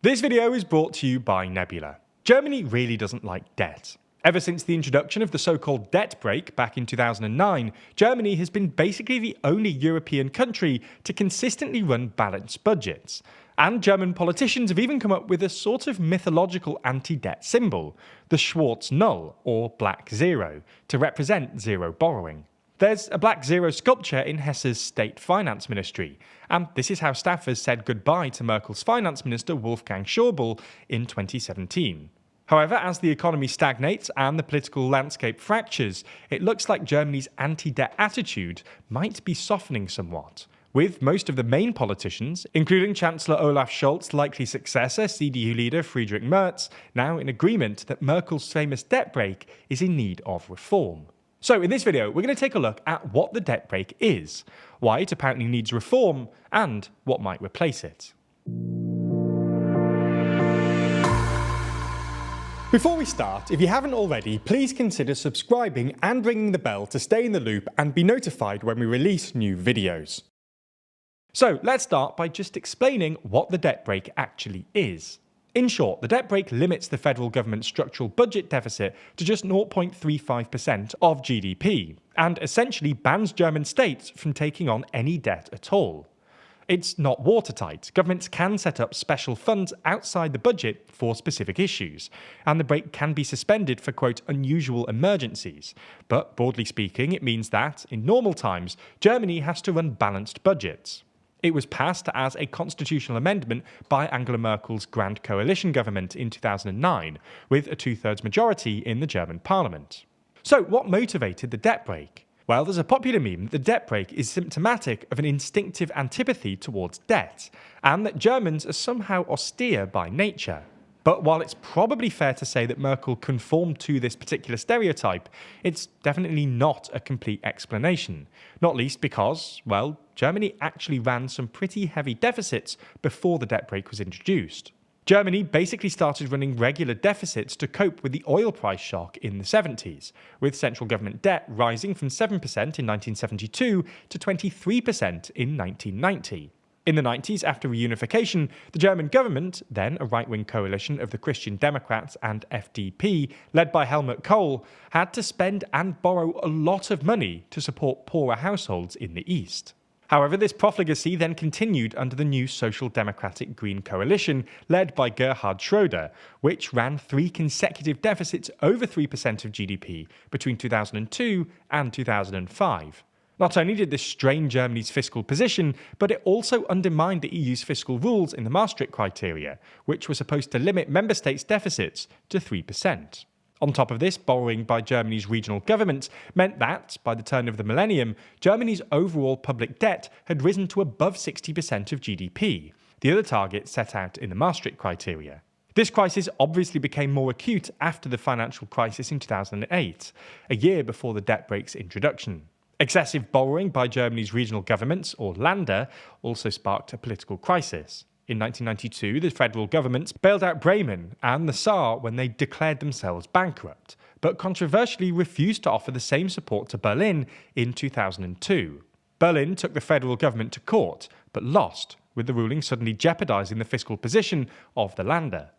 This video is brought to you by Nebula. Germany really doesn't like debt. Ever since the introduction of the so-called debt brake back in 2009, Germany has been basically the only European country to consistently run balanced budgets. And German politicians have even come up with a sort of mythological anti-debt symbol, the Schwarz Null, or Black Zero, to represent zero borrowing. There's a Black Zero sculpture in Hesse's State Finance Ministry, and this is how staffers said goodbye to Merkel's finance minister Wolfgang Schäuble in 2017. However, as the economy stagnates and the political landscape fractures, it looks like Germany's anti-debt attitude might be softening somewhat, with most of the main politicians, including Chancellor Olaf Scholz's likely successor, CDU leader Friedrich Merz, now in agreement that Merkel's famous debt brake is in need of reform. So in this video, we're going to take a look at what the debt brake is, why it apparently needs reform, and what might replace it. Before we start, if you haven't already, please consider subscribing and ringing the bell to stay in the loop and be notified when we release new videos. So let's start by just explaining what the debt brake actually is. In short, the debt brake limits the federal government's structural budget deficit to just 0.35% of GDP, and essentially bans German states from taking on any debt at all. It's not watertight. Governments can set up special funds outside the budget for specific issues, and the brake can be suspended for, quote, unusual emergencies. But broadly speaking, it means that, in normal times, Germany has to run balanced budgets. It was passed as a constitutional amendment by Angela Merkel's Grand Coalition government in 2009, with a two-thirds majority in the German parliament. So what motivated the debt brake? Well, there's a popular meme that the debt brake is symptomatic of an instinctive antipathy towards debt, and that Germans are somehow austere by nature. But while it's probably fair to say that Merkel conformed to this particular stereotype, it's definitely not a complete explanation. Not least because, well, Germany actually ran some pretty heavy deficits before the debt brake was introduced. Germany basically started running regular deficits to cope with the oil price shock in the 70s, with central government debt rising from 7% in 1972 to 23% in 1990. In the 90s, after reunification, the German government, then a right-wing coalition of the Christian Democrats and FDP, led by Helmut Kohl, had to spend and borrow a lot of money to support poorer households in the East. However, this profligacy then continued under the new Social Democratic Green coalition led by Gerhard Schröder, which ran 3 consecutive deficits over 3% of GDP between 2002 and 2005. Not only did this strain Germany's fiscal position, but it also undermined the EU's fiscal rules in the Maastricht criteria, which were supposed to limit member states' deficits to 3%. On top of this, borrowing by Germany's regional governments meant that, by the turn of the millennium, Germany's overall public debt had risen to above 60% of GDP, the other target set out in the Maastricht criteria. This crisis obviously became more acute after the financial crisis in 2008, a year before the debt brake's introduction. Excessive borrowing by Germany's regional governments, or Länder, also sparked a political crisis. In 1992, the federal governments bailed out Bremen and the Saar when they declared themselves bankrupt, but controversially refused to offer the same support to Berlin in 2002. Berlin took the federal government to court, but lost, with the ruling suddenly jeopardizing the fiscal position of the Länder.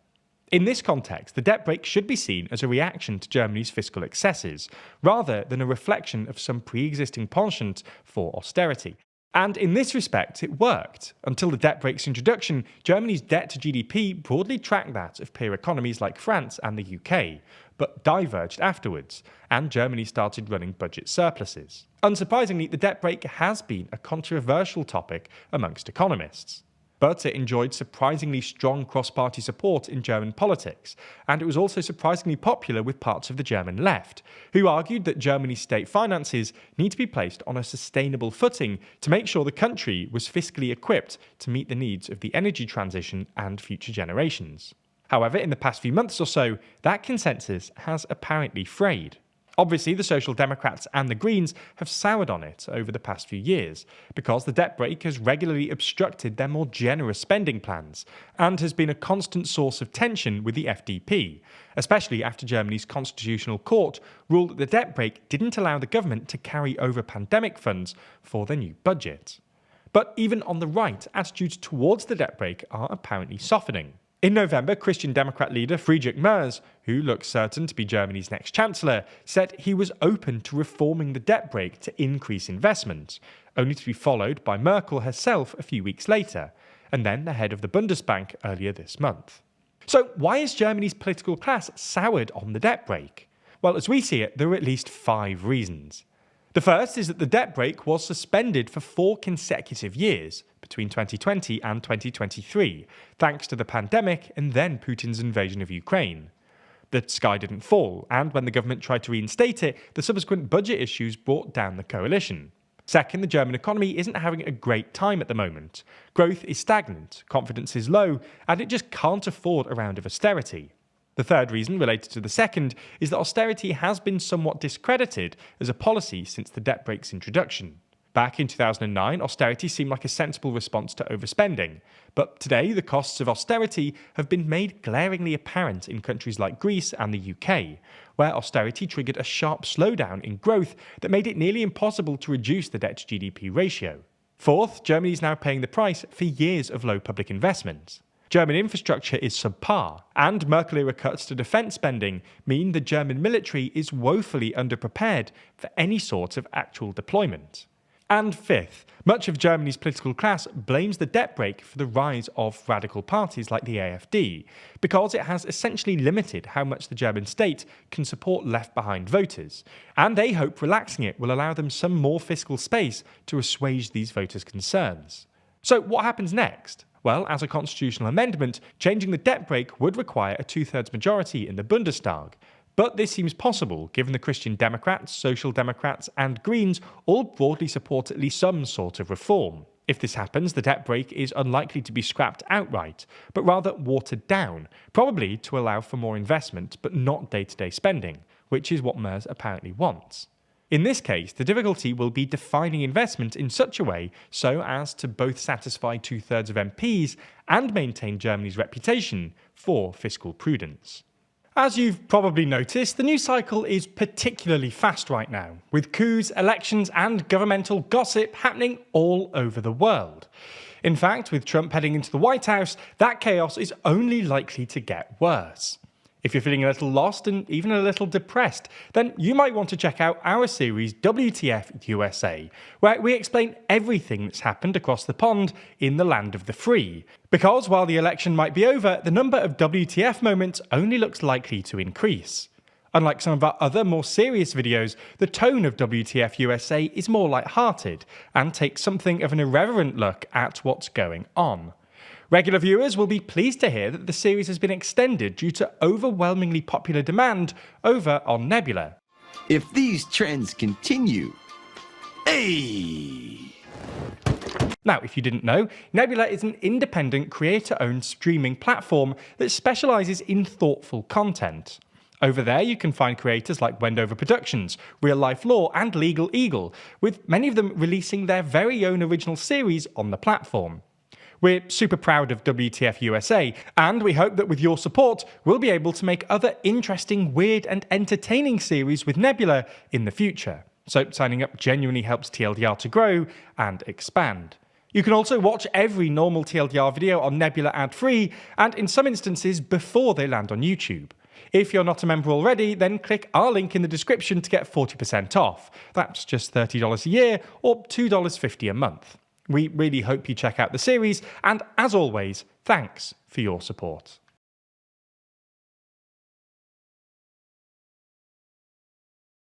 In this context, the debt brake should be seen as a reaction to Germany's fiscal excesses, rather than a reflection of some pre-existing penchant for austerity. And in this respect, it worked. Until the debt brake's introduction, Germany's debt to GDP broadly tracked that of peer economies like France and the UK, but diverged afterwards, and Germany started running budget surpluses. Unsurprisingly, the debt brake has been a controversial topic amongst economists. But it enjoyed surprisingly strong cross-party support in German politics, and it was also surprisingly popular with parts of the German left, who argued that Germany's state finances need to be placed on a sustainable footing to make sure the country was fiscally equipped to meet the needs of the energy transition and future generations. However, in the past few months or so, that consensus has apparently frayed. Obviously, the Social Democrats and the Greens have soured on it over the past few years, because the debt brake has regularly obstructed their more generous spending plans, and has been a constant source of tension with the FDP, especially after Germany's Constitutional Court ruled that the debt brake didn't allow the government to carry over pandemic funds for their new budget. But even on the right, attitudes towards the debt brake are apparently softening. In November, Christian Democrat leader Friedrich Merz, who looks certain to be Germany's next chancellor, said he was open to reforming the debt brake to increase investment, only to be followed by Merkel herself a few weeks later, and then the head of the Bundesbank earlier this month. So why is Germany's political class soured on the debt brake? Well, as we see it, there are at least 5 reasons. The first is that the debt brake was suspended for 4 consecutive years, between 2020 and 2023, thanks to the pandemic and then Putin's invasion of Ukraine. The sky didn't fall, and when the government tried to reinstate it, the subsequent budget issues brought down the coalition. Second, the German economy isn't having a great time at the moment. Growth is stagnant, confidence is low, and it just can't afford a round of austerity. The third reason, related to the second, is that austerity has been somewhat discredited as a policy since the debt brake's introduction. Back in 2009, austerity seemed like a sensible response to overspending, but today the costs of austerity have been made glaringly apparent in countries like Greece and the UK, where austerity triggered a sharp slowdown in growth that made it nearly impossible to reduce the debt-to-GDP ratio. Fourth, Germany is now paying the price for years of low public investment. German infrastructure is subpar, and Merkel-era cuts to defence spending mean the German military is woefully underprepared for any sort of actual deployment. And fifth, much of Germany's political class blames the debt brake for the rise of radical parties like the AfD, because it has essentially limited how much the German state can support left-behind voters, and they hope relaxing it will allow them some more fiscal space to assuage these voters' concerns. So what happens next? Well, as a constitutional amendment, changing the debt brake would require a 2/3 majority in the Bundestag. But this seems possible, given the Christian Democrats, Social Democrats, and Greens all broadly support at least some sort of reform. If this happens, the debt brake is unlikely to be scrapped outright, but rather watered down, probably to allow for more investment, but not day-to-day spending, which is what Merz apparently wants. In this case, the difficulty will be defining investment in such a way so as to both satisfy 2/3 of MPs and maintain Germany's reputation for fiscal prudence. As you've probably noticed, the news cycle is particularly fast right now, with coups, elections, and governmental gossip happening all over the world. In fact, with Trump heading into the White House, that chaos is only likely to get worse. If you're feeling a little lost and even a little depressed, then you might want to check out our series WTF USA, where we explain everything that's happened across the pond in the land of the free. Because while the election might be over, the number of WTF moments only looks likely to increase. Unlike some of our other more serious videos, the tone of WTF USA is more light-hearted and takes something of an irreverent look at what's going on. Regular viewers will be pleased to hear that the series has been extended due to overwhelmingly popular demand over on Nebula. If these trends continue, hey! Now, if you didn't know, Nebula is an independent creator-owned streaming platform that specialises in thoughtful content. Over there you can find creators like Wendover Productions, Real Life Law and Legal Eagle, with many of them releasing their very own original series on the platform. We're super proud of WTF USA, and we hope that with your support, we'll be able to make other interesting, weird, and entertaining series with Nebula in the future. So signing up genuinely helps TLDR to grow and expand. You can also watch every normal TLDR video on Nebula ad-free, and in some instances before they land on YouTube. If you're not a member already, then click our link in the description to get 40% off. That's just $30 a year or $2.50 a month. We really hope you check out the series, and as always, thanks for your support.